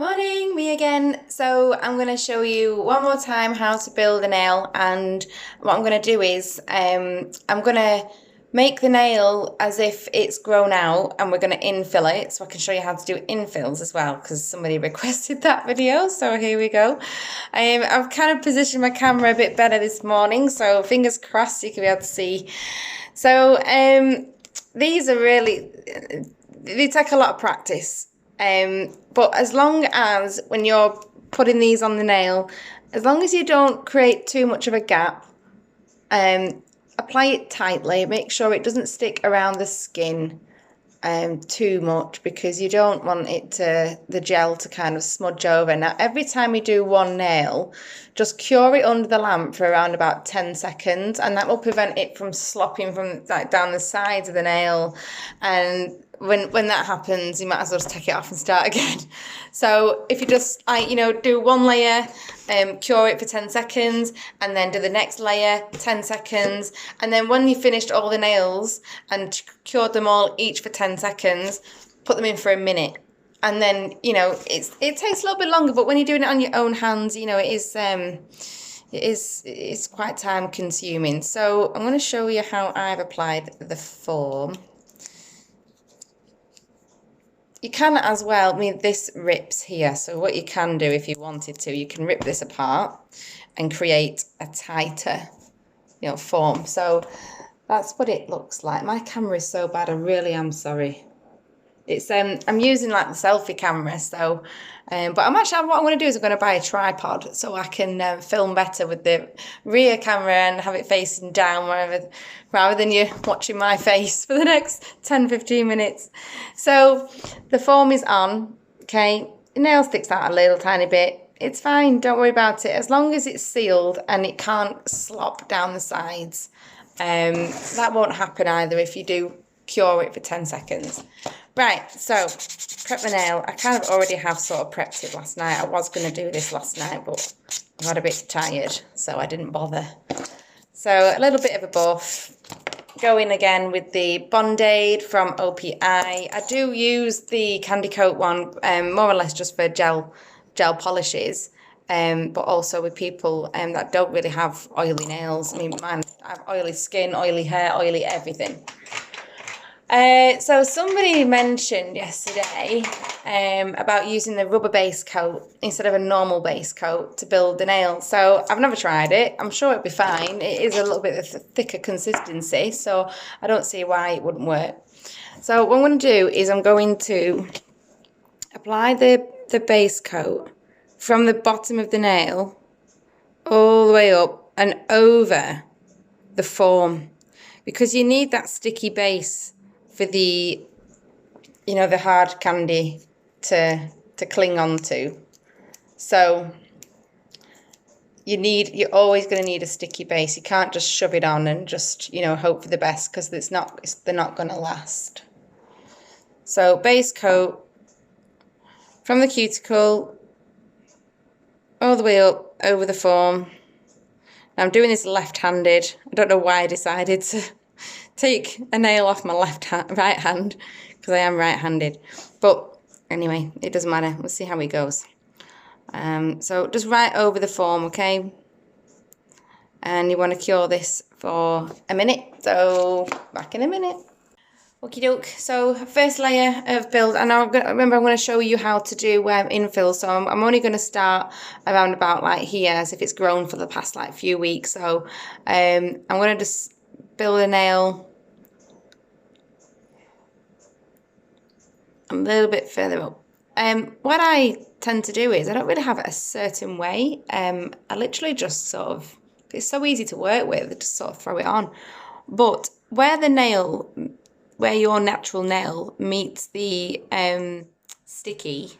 Morning, me again. So I'm going to show you one more time how to build a nail, and what I'm going to do is I'm going to make the nail as if it's grown out, and we're going to infill it so I can show you how to do infills as well because somebody requested that video, so here we go. I've kind of positioned my camera a bit better this morning, so fingers crossed you can be able to see. So these are really, they take a lot of practice. But as long as when you're putting these on the nail, as long as you don't create too much of a gap, apply it tightly, make sure it doesn't stick around the skin too much, because you don't want the gel to kind of smudge over. Now, every time you do one nail, just cure it under the lamp for around about 10 seconds, and that will prevent it from slopping from like down the sides of the nail. And when that happens, you might as well just take it off and start again. So if you just do one layer, cure it for 10 seconds, and then do the next layer 10 seconds, and then when you've finished all the nails and cured them all each for 10 seconds, put them in for a minute. And then it takes a little bit longer, but when you're doing it on your own hands, it's quite time consuming. So I'm going to show you how I've applied the form. You can as well, this rips here, so what you can do if you wanted to, you can rip this apart and create a tighter, form. So that's what it looks like. My camera is so bad, I really am sorry. It's I'm using like the selfie camera, so but what I'm going to do is I'm going to buy a tripod so I can film better with the rear camera and have it facing down rather than you watching my face for the next 10-15 minutes. So the form is on, okay? The nail sticks out a little tiny bit. It's fine, don't worry about it, as long as it's sealed and it can't slop down the sides. That won't happen either if you do cure it for 10 seconds. Right, so prep the nail. I kind of already have sort of prepped it last night. I was going to do this last night, but I got a bit tired, so I didn't bother. So a little bit of a buff. Go in again with the Bond-Aid from OPI. I do use the Candy Coat one, more or less just for gel polishes, but also with people that don't really have oily nails. I mean, mine, I have oily skin, oily hair, oily everything. So somebody mentioned yesterday about using the rubber base coat instead of a normal base coat to build the nail. So I've never tried it. I'm sure it'd be fine. It is a little bit of a thicker consistency, so I don't see why it wouldn't work. So what I'm going to do is I'm going to apply the base coat from the bottom of the nail all the way up and over the form, because you need that sticky base for the the hard candy to cling on to. So you're always going to need a sticky base. You can't just shove it on and just hope for the best, because they're not going to last. So base coat from the cuticle all the way up over the form. Now I'm doing this left-handed. I don't know why I decided to take a nail off my right hand, because I am right-handed, but anyway, it doesn't matter. We'll see how it goes. So just right over the form, okay? And you want to cure this for a minute, so back in a minute. Okie doke. So first layer of build, and I'm going to show you how to do infill. So I'm only going to start around about like here, as if it's grown for the past like few weeks. So I'm going to just build a nail a little bit further up. What I tend to do is I don't really have it a certain way. I literally just sort of, it's so easy to work with, just sort of throw it on. But where your natural nail meets the sticky,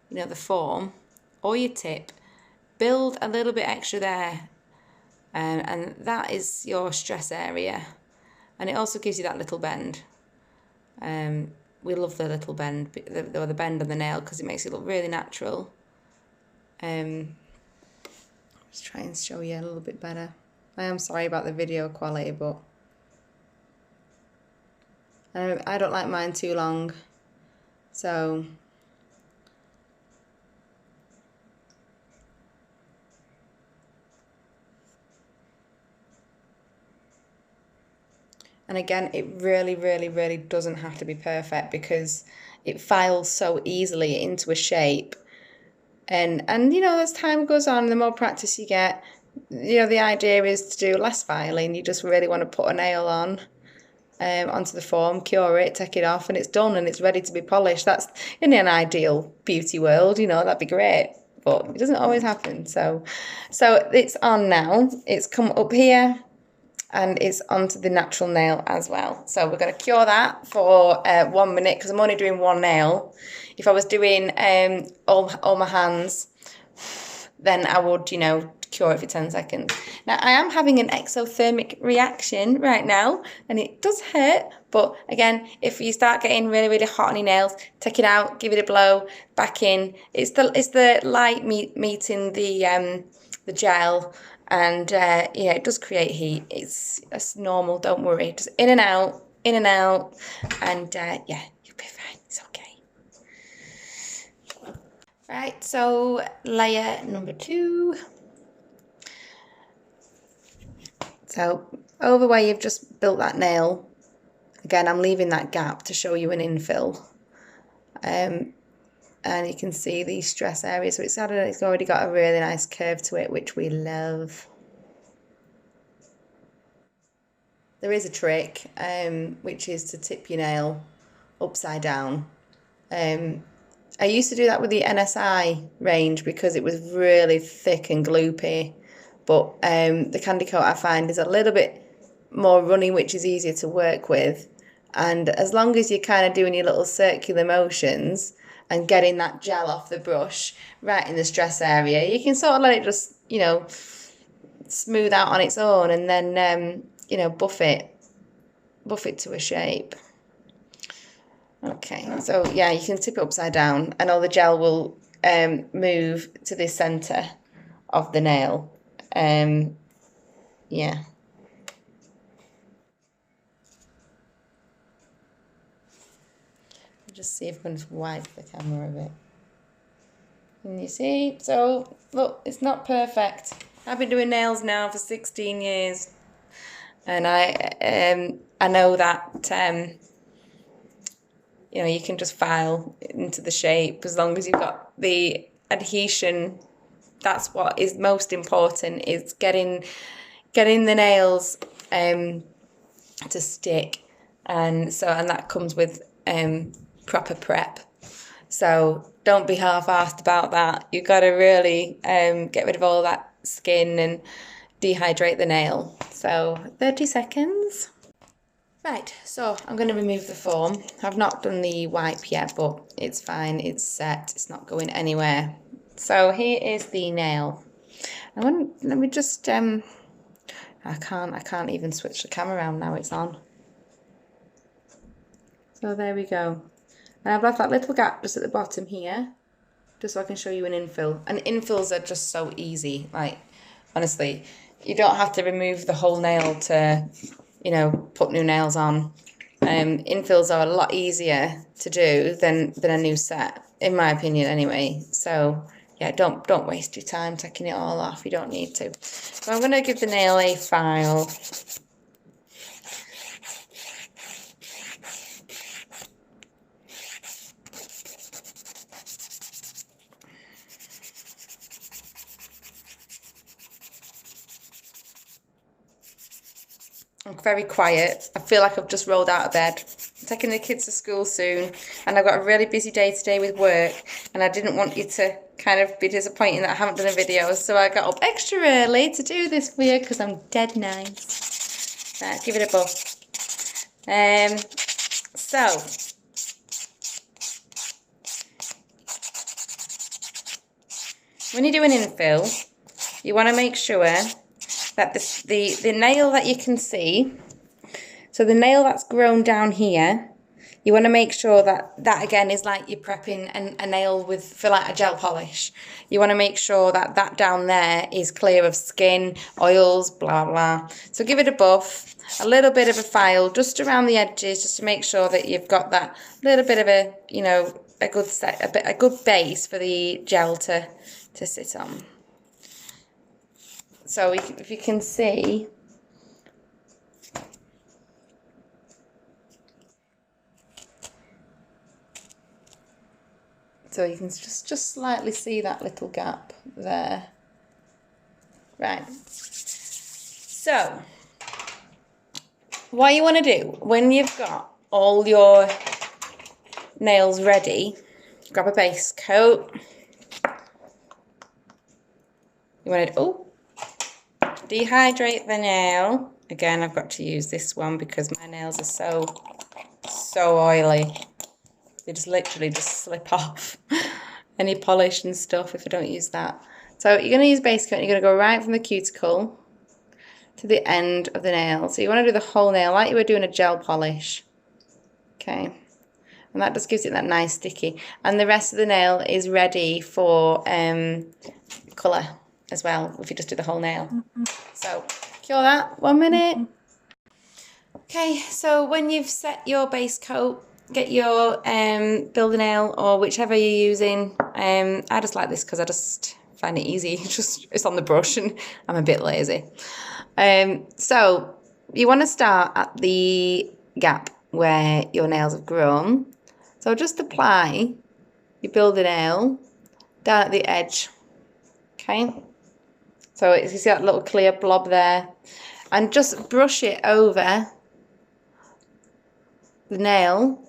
the form, or your tip, build a little bit extra there. And that is your stress area. And it also gives you that little bend. We love the little bend, or the bend on the nail, because it makes it look really natural. Let's try and show you a little bit better. I am sorry about the video quality, but I don't like mine too long. So And again, it really, really, really doesn't have to be perfect because it files so easily into a shape. And you know, as time goes on, the more practice you get, you know, the idea is to do less filing. You just really want to put a nail on onto the form, cure it, take it off, and it's done and it's ready to be polished. That's in an ideal beauty world, you know, that'd be great. But it doesn't always happen. So it's on now. It's come up here and it's onto the natural nail as well. So we're going to cure that for 1 minute because I'm only doing one nail. If I was doing all my hands, then I would, you know, cure it for 10 seconds. Now, I am having an exothermic reaction right now, and it does hurt. But again, if you start getting really, really hot on your nails, take it out, give it a blow, back in. It's the light meeting the gel, and yeah, it does create heat. It's normal. Don't worry. Just in and out, and yeah, you'll be fine. It's okay. Right, so layer number 2. So over where you've just built that nail, again, I'm leaving that gap to show you an infill. And you can see the stress area. So it's already got a really nice curve to it, which we love. There is a trick, which is to tip your nail upside down. I used to do that with the NSI range because it was really thick and gloopy. But the Candy Coat I find is a little bit more runny, which is easier to work with. And as long as you're kind of doing your little circular motions and getting that gel off the brush right in the stress area, you can sort of let it just, you know, smooth out on its own and then, you know, buff it to a shape. Okay, so yeah, you can tip it upside down and all the gel will move to the centre of the nail. Yeah. Just see if I can just wipe the camera a bit. And you see, so look, it's not perfect. I've been doing nails now for 16 years, and I know that you know, you can just file into the shape as long as you've got the adhesion. That's what is most important, is getting the nails to stick, and that comes with proper prep. So don't be half-assed about that. You've got to really get rid of all that skin and dehydrate the nail. So 30 seconds. Right, so I'm going to remove the foam. I've not done the wipe yet, but it's fine. It's set. It's not going anywhere. So here is the nail. Let me just I can't even switch the camera around now. It's on. So there we go. And I've left that little gap just at the bottom here, just so I can show you an infill. And infills are just so easy. Like, honestly, you don't have to remove the whole nail to, you know, put new nails on. Infills are a lot easier to do than a new set, in my opinion anyway. So yeah, don't waste your time taking it all off. You don't need to. So I'm going to give the nail a file. I'm very quiet. I feel like I've just rolled out of bed. I'm taking the kids to school soon, and I've got a really busy day today with work, and I didn't want you to kind of be disappointed that I haven't done a video, so I got up extra early to do this for you because I'm dead nice. Right, give it a buff. So when you do an infill, you want to make sure that the nail that you can see, so the nail that's grown down here, you want to make sure that again is like you're prepping a nail for like a gel polish. You want to make sure that down there is clear of skin, oils, blah, blah. So give it a buff, a little bit of a file just around the edges, just to make sure that you've got that little bit of a, you know, a good base for the gel to sit on. So if you can see, So you can just slightly see that little gap there. Right. So what you want to do when you've got all your nails ready, grab a base coat. You want to dehydrate the nail. Again, I've got to use this one because my nails are so oily. They just literally just slip off any polish and stuff if I don't use that. So you're going to use base coat and you're going to go right from the cuticle to the end of the nail. So you want to do the whole nail like you were doing a gel polish. Okay. And that just gives it that nice sticky. And the rest of the nail is ready for colour as well if you just do the whole nail. So cure that 1 minute. Okay, so when you've set your base coat, get your builder nail or whichever you're using. I just like this because I just find it easy. It's on the brush and I'm a bit lazy. So you want to start at the gap where your nails have grown. So just apply your builder nail down at the edge. Okay. So you see that little clear blob there, and just brush it over the nail.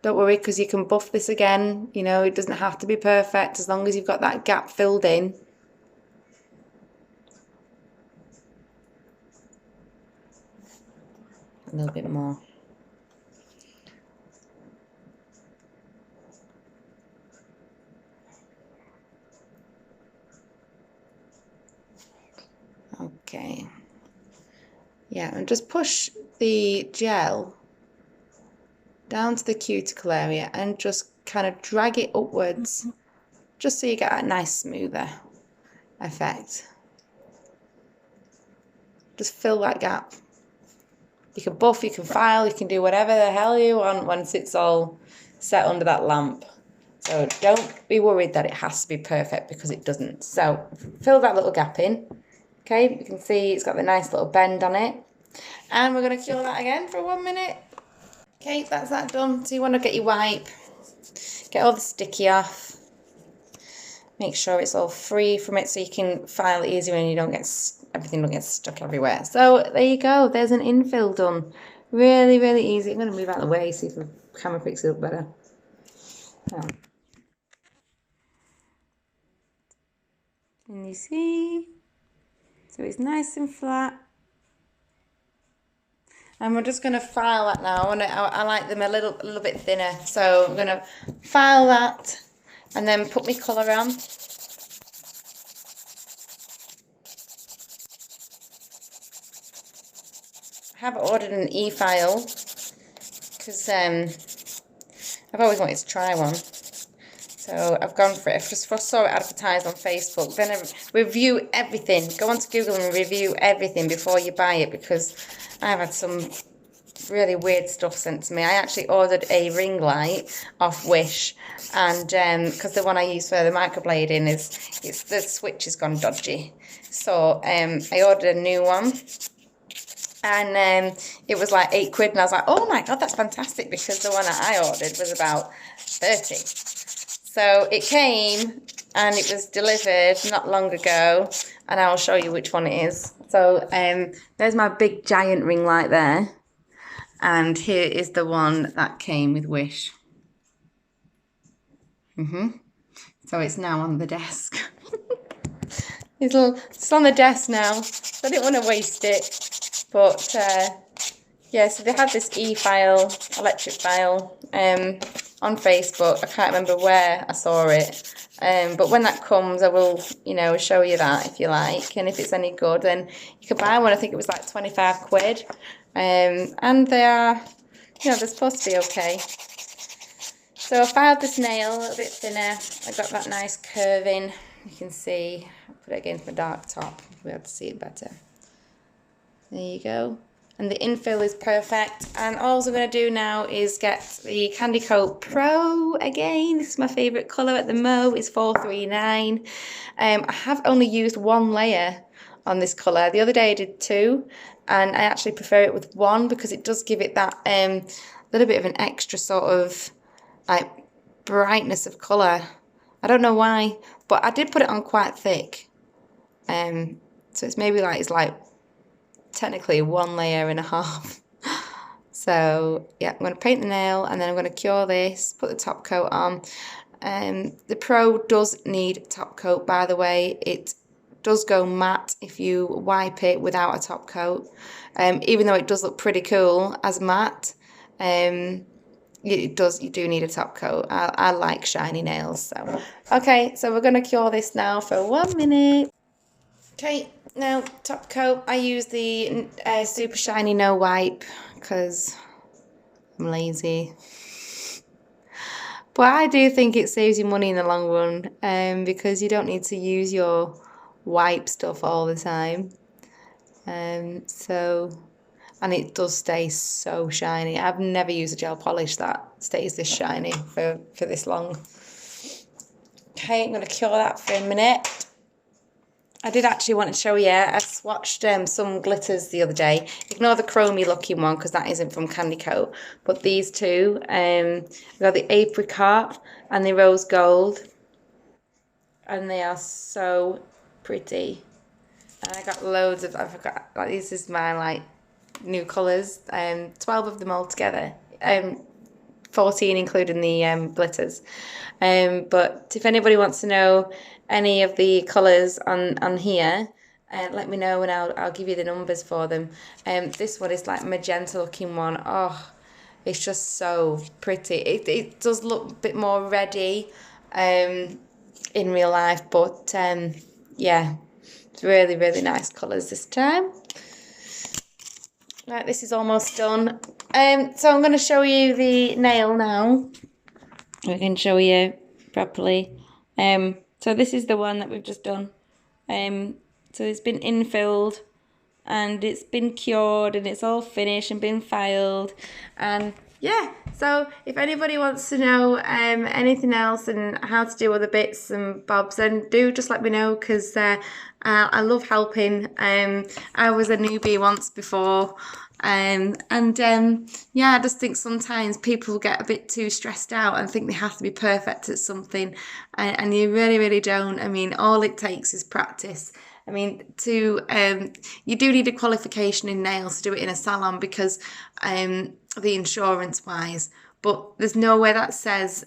Don't worry, because you can buff this again. You know, it doesn't have to be perfect as long as you've got that gap filled in. A little bit more. Okay. Yeah, and just push the gel down to the cuticle area and just kind of drag it upwards, just so you get a nice smoother effect. Just fill that gap. You can buff, you can file, you can do whatever the hell you want once it's all set under that lamp. So don't be worried that it has to be perfect, because it doesn't. So fill that little gap in. Okay, you can see it's got the nice little bend on it. And we're going to cure that again for 1 minute. Okay, that's that done. So you want to get your wipe, get all the sticky off. Make sure it's all free from it so you can file it easier and you don't get everything don't get stuck everywhere. So there you go. There's an infill done. Really, really easy. I'm going to move out of the way, see if the camera picks it up better. Oh. And you see, so it's nice and flat. And we're just going to file that now. I like them a little bit thinner. So I'm going to file that and then put my colour on. I have ordered an e-file because I've always wanted to try one. So I've gone for it. I just saw it advertised on Facebook. Then I review everything. Go onto Google and review everything before you buy it, because I've had some really weird stuff sent to me. I actually ordered a ring light off Wish, and because the one I use for the microblading the switch has gone dodgy. So I ordered a new one. And it was like £8, and I was like, oh my god, that's fantastic, because the one that I ordered was about 30. So it came and it was delivered not long ago, and I'll show you which one it is. So there's my big giant ring light there, and here is the one that came with Wish. So it's now on the desk. It's on the desk now, so I didn't want to waste it. But yeah, so they had this e-file, electric file, on Facebook. I can't remember where I saw it. But when that comes, I will, show you that if you like. And if it's any good, then you can buy one. I think it was like £25. And they are, they're supposed to be okay. So I filed this nail a little bit thinner. I got that nice curve in. You can see, I'll put it against my dark top. You'll be able to see it better. There you go. And the infill is perfect. And all I'm going to do now is get the Candy Coat Pro again. This is my favourite colour at the moment. It's 439. I have only used one layer on this colour. The other day I did two. And I actually prefer it with one, because it does give it that little bit of an extra sort of like brightness of colour. I don't know why, but I did put it on quite thick. So it's maybe like, it's like technically 1 layer and a half. So yeah, I'm going to paint the nail and then I'm going to cure this, put the top coat on. The Pro does need top coat, by the way. It does go matte if you wipe it without a top coat. Even though it does look pretty cool as matte, you do need a top coat. I like shiny nails. So okay, so we're going to cure this now for 1 minute. Okay, now top coat. I use the super shiny no wipe because I'm lazy. But I do think it saves you money in the long run, because you don't need to use your wipe stuff all the time. And it does stay so shiny. I've never used a gel polish that stays this shiny for this long. Okay, I'm going to cure that for a minute. I did actually want to show you, I swatched some glitters the other day. Ignore the chromy looking one because that isn't from Candy Coat. But these two, I've got the apricot and the rose gold. And they are so pretty. And I got loads of, I forgot, like this is my like new colours. 12 of them all together. 14 including the glitters. But if anybody wants to know any of the colours on here, let me know and I'll give you the numbers for them. This one is like magenta looking one. Oh, it's just so pretty. It does look a bit more reddy in real life, but yeah, it's really, really nice colours this time. Right, this is almost done. So I'm going to show you the nail now. I can show you properly. So this is the one that we've just done. So it's been infilled and it's been cured and it's all finished and been filed. And yeah, so if anybody wants to know anything else and how to do other bits and bobs, then do just let me know because I love helping. I was a newbie once before. Yeah, I just think sometimes people get a bit too stressed out and think they have to be perfect at something, and you really, really don't. I mean, all it takes is practice. I mean, you do need a qualification in nails to do it in a salon because the insurance wise, but there's nowhere that says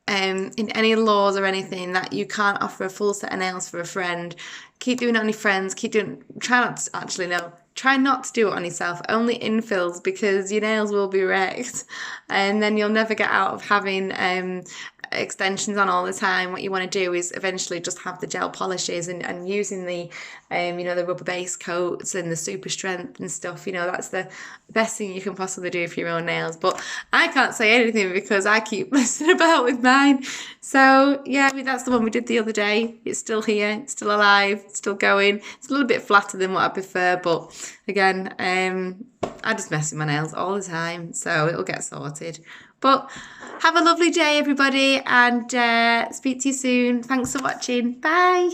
in any laws or anything that you can't offer a full set of nails for a friend. Keep doing it on your friends. Try not to do it on yourself, only infills, because your nails will be wrecked and then you'll never get out of having extensions on all the time. What you want to do is eventually just have the gel polishes and using the the rubber base coats and the super strength and stuff. That's the best thing you can possibly do for your own nails. But I can't say anything because I keep messing about with mine. So yeah, that's the one we did the other day. It's still here, it's still alive, it's still going. It's a little bit flatter than what I prefer, but again, I just mess with my nails all the time, so it'll get sorted. But have a lovely day, everybody, and speak to you soon. Thanks for watching. Bye.